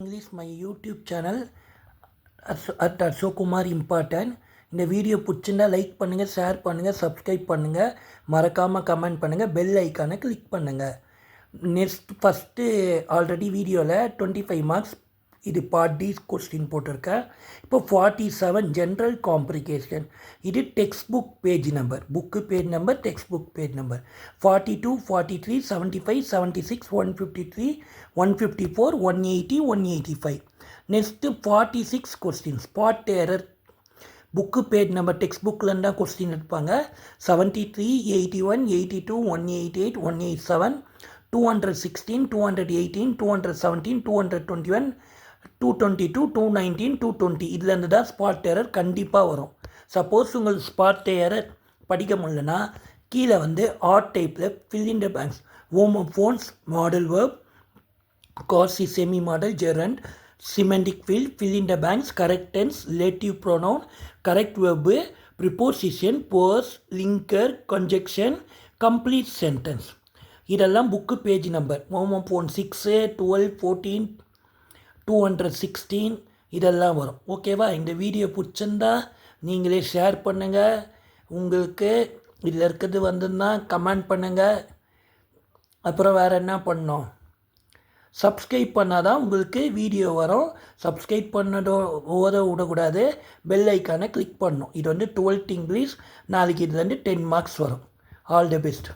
English my YouTube channel at Ashokumar Important. இந்த video பிடிச்சிருந்தா like பண்ணுங்கள், ஷேர் பண்ணுங்கள், சப்ஸ்கிரைப் பண்ணுங்கள், மறக்காமல் கமெண்ட் பண்ணுங்கள், பெல் ஐக்கானை கிளிக் பண்ணுங்கள். ஃபஸ்ட்டு ஆல்ரெடி வீடியோவில் 25 மார்க்ஸ் இது பார்ட் டி கொஸ்டின் போட்டிருக்கேன். இப்போ 47 ஜென்ரல் காம்ப்ளிகேஷன். இது text book page number, book page number, text book page number 42, 43, 75, 76, 153, 154, 180, 185. Next 46 question spot error. Book page number text புக்கில் தான் கொஸ்டின் எடுப்பாங்க. 73, 81, 82, 188, 187, 216, 218, 217, 221, 222, 219, 220 இதுலேருந்து தான் ஸ்பாட் எரர் கண்டிப்பாக வரும். சப்போஸ் உங்களுக்கு ஸ்பாட் எரர் படிக்க முடியலன்னா கீழே ஆர்ட் டைப்பில் fill in the blanks, homophones, modal verb, quasi semi modal, gerund, semantic field, fill in the blanks, correct tense, relative pronoun, correct verb, preposition, POS, linker, conjunction, complete sentence. இதெல்லாம் book page number. Homophone 6, 12, 14, 216 இதெல்லாம் வரும். ஓகேவா? இந்த video பிடிச்சிருந்தா நீங்களே share பண்ணுங்கள். உங்களுக்கு இதில் இருக்கிறது வந்துன்னா கமெண்ட் பண்ணுங்கள். அப்புறம் வேறு என்ன பண்ணோம்? சப்ஸ்கிரைப் பண்ணால் தான் உங்களுக்கு வீடியோ வரும். சப்ஸ்கிரைப் பண்ணதோட விடக்கூடாது, பெல் ஐக்கானை கிளிக் பண்ணணும். இது 12th இங்கிலீஷ். நாளைக்கு இது 10 மார்க்ஸ் வரும். All the best.